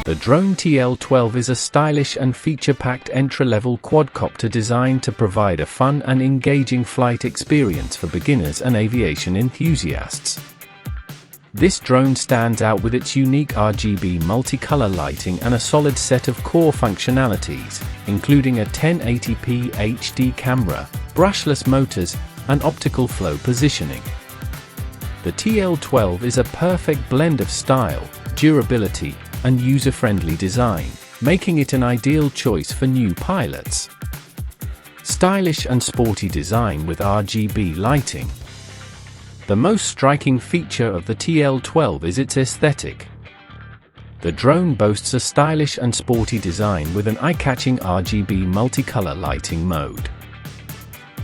The Drone TL12 is a stylish and feature-packed entry-level quadcopter designed to provide a fun and engaging flight experience for beginners and aviation enthusiasts. This drone stands out with its unique RGB multicolor lighting and a solid set of core functionalities, including a 1080p HD camera, brushless motors, and optical flow positioning. The TL12 is a perfect blend of style, durability, and user-friendly design, making it an ideal choice for new pilots. Stylish and sporty design with RGB lighting. The most striking feature of the TL12 is its aesthetic. The drone boasts a stylish and sporty design with an eye-catching RGB multicolor lighting mode.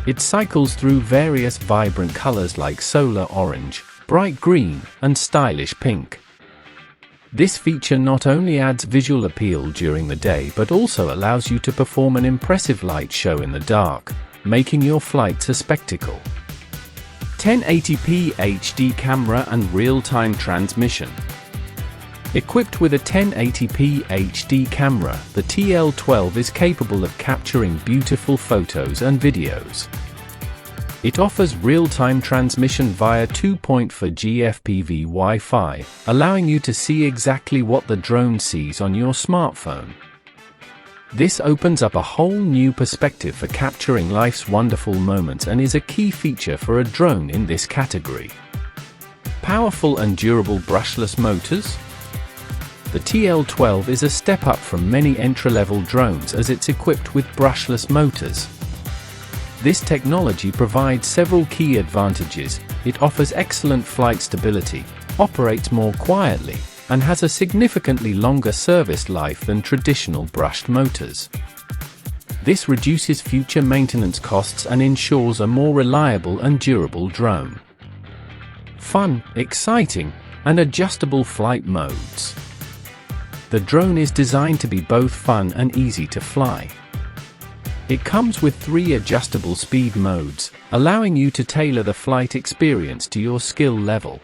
It cycles through various vibrant colors like solar orange, bright green, and stylish pink. This feature not only adds visual appeal during the day but also allows you to perform an impressive light show in the dark, making your flights a spectacle. 1080p HD camera and real-time transmission. Equipped with a 1080p HD camera, the TL12 is capable of capturing beautiful photos and videos. It offers real-time transmission via 2.4G FPV Wi-Fi, allowing you to see exactly what the drone sees on your smartphone. This opens up a whole new perspective for capturing life's wonderful moments and is a key feature for a drone in this category. Powerful and durable brushless motors. The TL12 is a step up from many entry-level drones as it's equipped with brushless motors. This technology provides several key advantages. It offers excellent flight stability, operates more quietly, and has a significantly longer service life than traditional brushed motors. This reduces future maintenance costs and ensures a more reliable and durable drone. Fun, exciting, and adjustable flight modes. The drone is designed to be both fun and easy to fly. It comes with 3 adjustable speed modes, allowing you to tailor the flight experience to your skill level.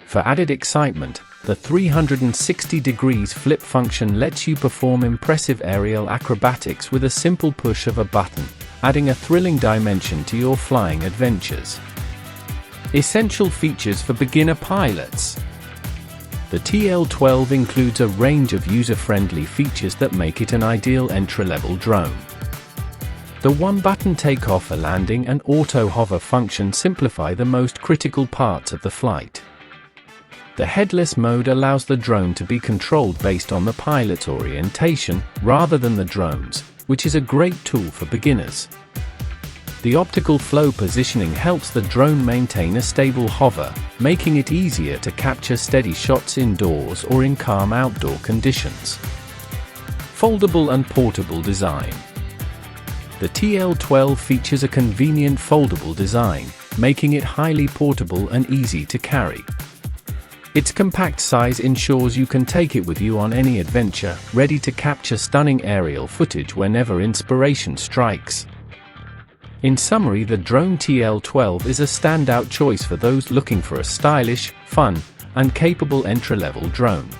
For added excitement, the 360 degrees flip function lets you perform impressive aerial acrobatics with a simple push of a button, adding a thrilling dimension to your flying adventures. Essential features for beginner pilots. The TL12 includes a range of user-friendly features that make it an ideal entry-level drone. The one-button takeoff, landing, and auto-hover function simplify the most critical parts of the flight. The headless mode allows the drone to be controlled based on the pilot's orientation, rather than the drone's, which is a great tool for beginners. The optical flow positioning helps the drone maintain a stable hover, making it easier to capture steady shots indoors or in calm outdoor conditions. Foldable and portable design. The TL12 features a convenient foldable design, making it highly portable and easy to carry. Its compact size ensures you can take it with you on any adventure, ready to capture stunning aerial footage whenever inspiration strikes. In summary, the Drone TL12 is a standout choice for those looking for a stylish, fun, and capable entry-level drone.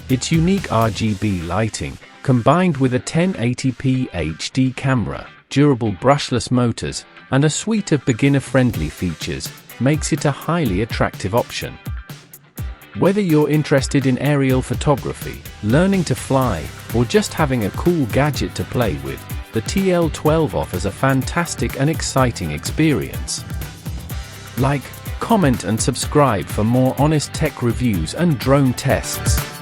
Its unique RGB lighting, combined with a 1080p HD camera, durable brushless motors, and a suite of beginner-friendly features, makes it a highly attractive option. Whether you're interested in aerial photography, learning to fly, or just having a cool gadget to play with, the TL12 offers a fantastic and exciting experience. Like, comment and subscribe for more honest tech reviews and drone tests.